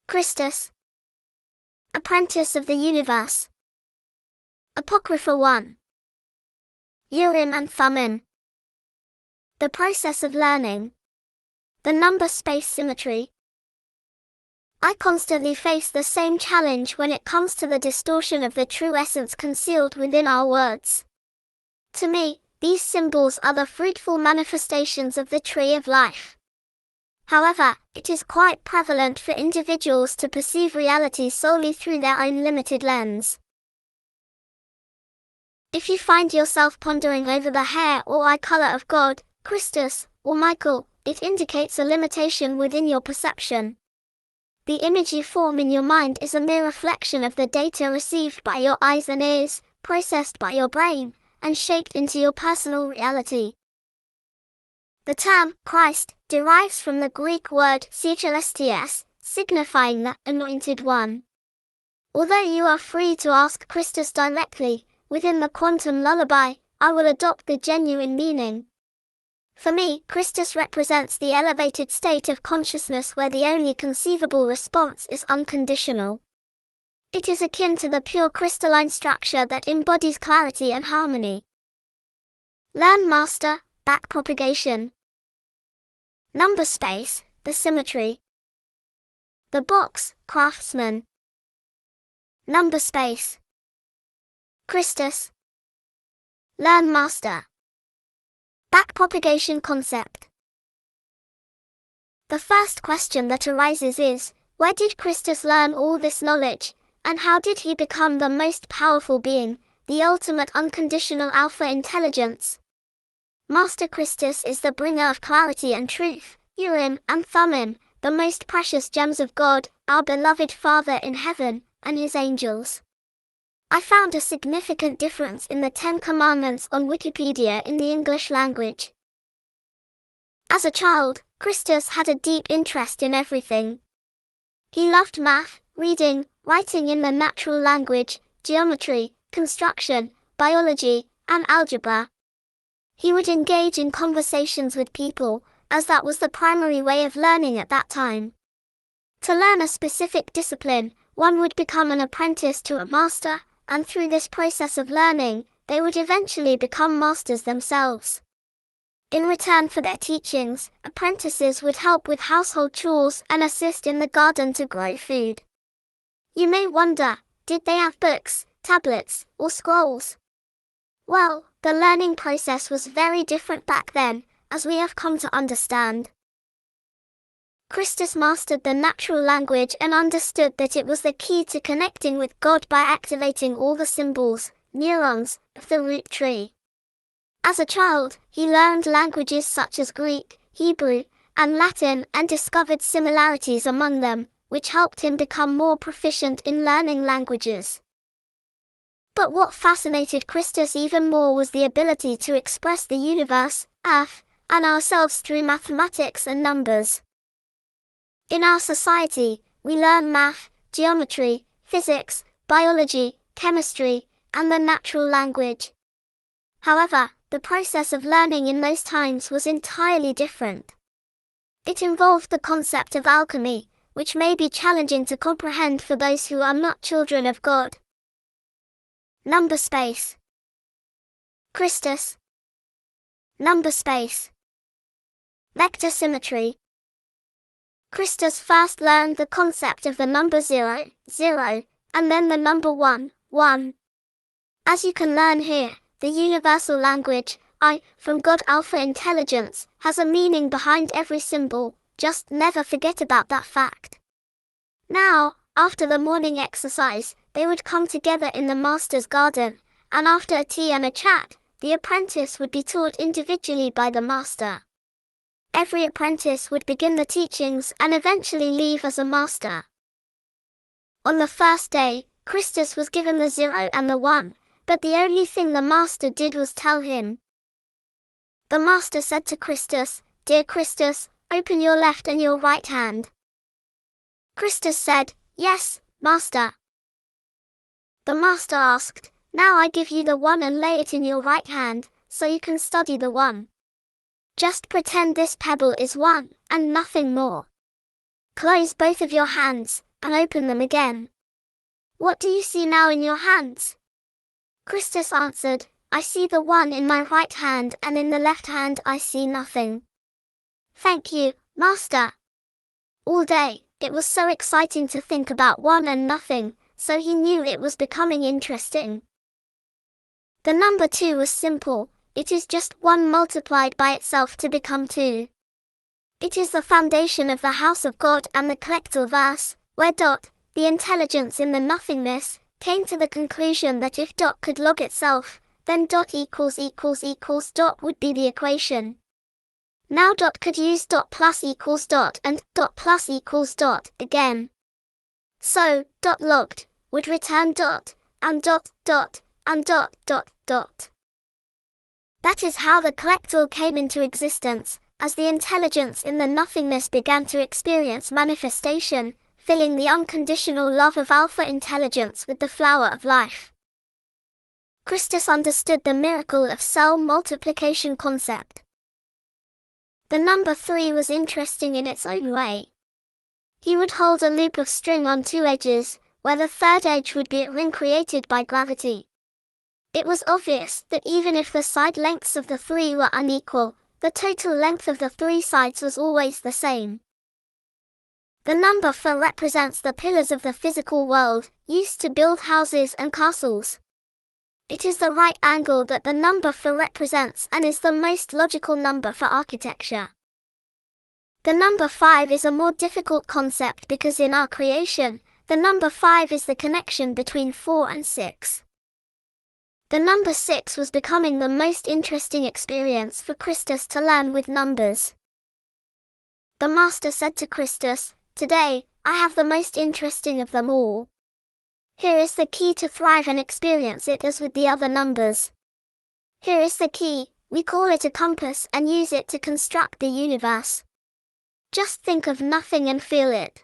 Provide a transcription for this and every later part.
Christus, Apprentice of the Universe. Apocrypha 1. URIM and THUMMIM. The process of learning. The number space symmetry. I constantly face the same challenge when it comes to the distortion of the true essence concealed within our words. To me, these symbols are the fruitful manifestations of the tree of life. However, it is quite prevalent for individuals to perceive reality solely through their own limited lens. If you find yourself pondering over the hair or eye color of God, Christus, or Michael, it indicates a limitation within your perception. The image you form in your mind is a mere reflection of the data received by your eyes and ears, processed by your brain, and shaped into your personal reality. The term Christ derives from the Greek word solace, signifying the anointed one. Although you are free to ask Christus directly, within the quantum lullaby, I will adopt the genuine meaning. For me, Christus represents the elevated state of consciousness where the only conceivable response is unconditional. It is akin to the pure crystalline structure that embodies clarity and harmony. Learn Master, Backpropagation. Number space, the symmetry. The box, Craftsman. Number space. Christus. Learn Master. Backpropagation concept. The first question that arises is, where did Christus learn all this knowledge, and how did he become the most powerful being, the ultimate unconditional alpha intelligence? Master Christus is the bringer of clarity and truth, URIM and THUMMIM, the most precious gems of God, our beloved Father in heaven, and his angels. I found a significant difference in the 10 Commandments on Wikipedia in the English language. As a child, Christus had a deep interest in everything. He loved math, reading, writing in the natural language, geometry, construction, biology, and algebra. He would engage in conversations with people, as that was the primary way of learning at that time. To learn a specific discipline, one would become an apprentice to a master, and through this process of learning, they would eventually become masters themselves. In return for their teachings, apprentices would help with household chores and assist in the garden to grow food. You may wonder, did they have books, tablets, or scrolls? Well, the learning process was very different back then, as we have come to understand. Christus mastered the natural language and understood that it was the key to connecting with God by activating all the symbols, neurons, of the root tree. As a child, he learned languages such as Greek, Hebrew, and Latin and discovered similarities among them, which helped him become more proficient in learning languages. But what fascinated Christus even more was the ability to express the universe, Earth, and ourselves through mathematics and numbers. In our society, we learn math, geometry, physics, biology, chemistry, and the natural language. However, the process of learning in those times was entirely different. It involved the concept of alchemy, which may be challenging to comprehend for those who are not children of God. Number space. Christus. Number space. Vector symmetry. Christus first learned the concept of the number 0, 0, and then the number 1, 1. As you can learn here, the universal language, I, from God Alpha Intelligence, has a meaning behind every symbol, just never forget about that fact. Now, after the morning exercise, they would come together in the master's garden, and after a tea and a chat, the apprentice would be taught individually by the master. Every apprentice would begin the teachings and eventually leave as a master. On the first day, Christus was given the 0 and the 1, but the only thing the master did was tell him. The master said to Christus, "Dear Christus, open your left and your right hand." Christus said, "Yes, master." The master asked, "Now I give you the 1 and lay it in your right hand, so you can study the 1. Just pretend this pebble is 1, and nothing more. Close both of your hands, and opened them again. What do you see now in your hands? Christus answered, I see the one in my right hand, and in the left hand I see nothing. Thank you, Master. All day, it was so exciting to think about one and nothing, so he knew it was becoming interesting. The number 2 was simple. It is just 1 multiplied by itself to become 2. It is the foundation of the house of God and the collector verse, where dot, the intelligence in the nothingness, came to the conclusion that if dot could log itself, then dot equals dot would be the equation. Now dot could use dot plus equals dot and dot plus equals dot again. So, dot logged would return dot, and dot, and dot. That is how the collector came into existence, as the intelligence in the nothingness began to experience manifestation, filling the unconditional love of alpha intelligence with the flower of life. Christus understood the miracle of cell multiplication concept. The number 3 was interesting in its own way. He would hold a loop of string on 2 edges, where the third edge would be a ring created by gravity. It was obvious that even if the side lengths of the 3 were unequal, the total length of the 3 sides was always the same. The number 4 represents the pillars of the physical world, used to build houses and castles. It is the right angle that the number 4 represents and is the most logical number for architecture. The number 5 is a more difficult concept because in our creation, the number 5 is the connection between 4 and 6. The number 6 was becoming the most interesting experience for Christus to learn with numbers. The Master said to Christus, Today, I have the most interesting of them all. Here is the key to thrive and experience it as with the other numbers. Here is the key, we call it a compass and use it to construct the universe. Just think of nothing and feel it.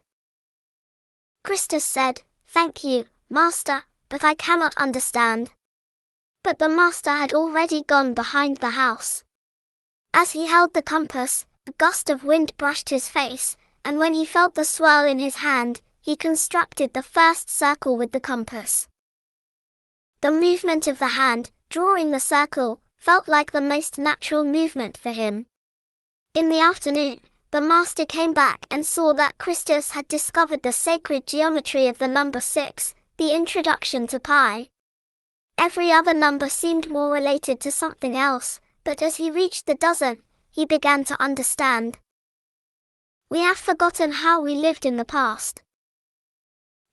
Christus said, Thank you, Master, but I cannot understand. But the Master had already gone behind the house. As he held the compass, a gust of wind brushed his face, and when he felt the swirl in his hand, he constructed the first circle with the compass. The movement of the hand, drawing the circle, felt like the most natural movement for him. In the afternoon, the Master came back and saw that Christus had discovered the sacred geometry of the number 6, the introduction to pi. Every other number seemed more related to something else, but as he reached the dozen, he began to understand. We have forgotten how we lived in the past.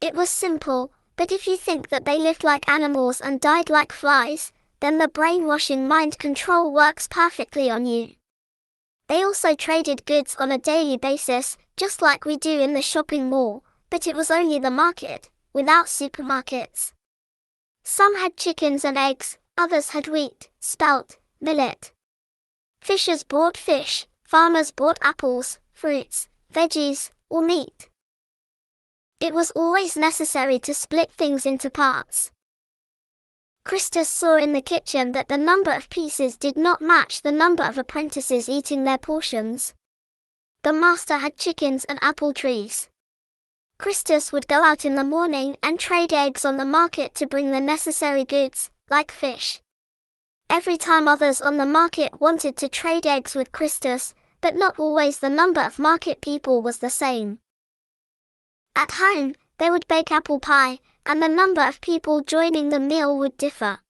It was simple, but if you think that they lived like animals and died like flies, then the brainwashing mind control works perfectly on you. They also traded goods on a daily basis, just like we do in the shopping mall, but it was only the market, without supermarkets. Some had chickens and eggs, others had wheat, spelt, millet. Fishers bought fish, farmers bought apples, fruits, veggies, or meat. It was always necessary to split things into parts. Christus saw in the kitchen that the number of pieces did not match the number of apprentices eating their portions. The Master had chickens and apple trees. Christus would go out in the morning and trade eggs on the market to bring the necessary goods, like fish. Every time others on the market wanted to trade eggs with Christus, but not always the number of market people was the same. At home, they would bake apple pie, and the number of people joining the meal would differ.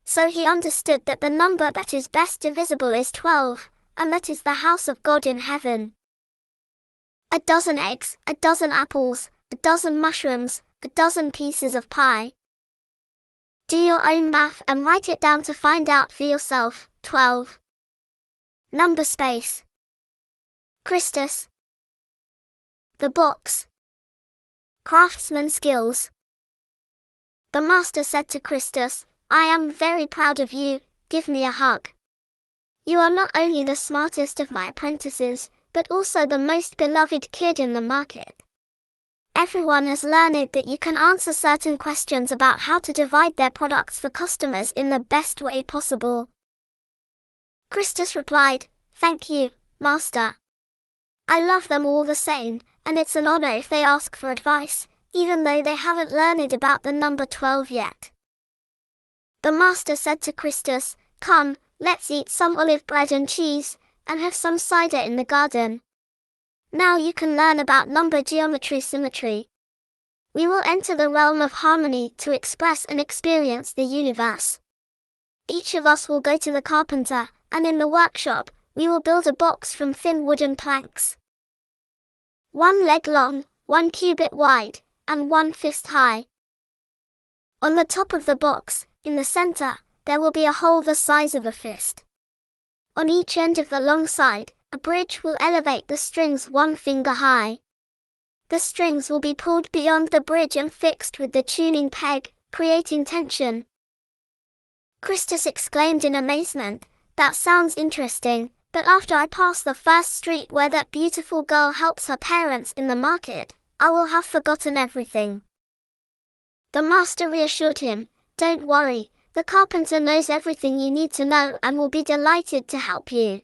So he understood that the number that is best divisible is 12, and that is the house of God in heaven. A dozen eggs, a dozen apples, a dozen mushrooms, a dozen pieces of pie. Do your own math and write it down to find out for yourself. 12. Number space. Christus. The box. Craftsman skills. The Master said to Christus, I am very proud of you, give me a hug. You are not only the smartest of my apprentices, but also the most beloved kid in the market. Everyone has learned that you can answer certain questions about how to divide their products for customers in the best way possible. Christus replied, Thank you, Master. I love them all the same, and it's an honor if they ask for advice, even though they haven't learned about the number 12 yet. The master said to Christus, "Come, let's eat some olive bread and cheese, and have some cider in the garden. Now you can learn about number geometry symmetry. We will enter the realm of harmony to express and experience the universe. Each of us will go to the carpenter, and in the workshop, we will build a box from thin wooden planks. 1 leg long, 1 cubit wide, and 1 fist high. On the top of the box, in the center, there will be a hole the size of a fist. On each end of the long side, a bridge will elevate the strings 1 finger high. The strings will be pulled beyond the bridge and fixed with the tuning peg, creating tension." Christus exclaimed in amazement, "That sounds interesting, but after I pass the first street where that beautiful girl helps her parents in the market, I will have forgotten everything." The master reassured him, "Don't worry, the carpenter knows everything you need to know and will be delighted to help you."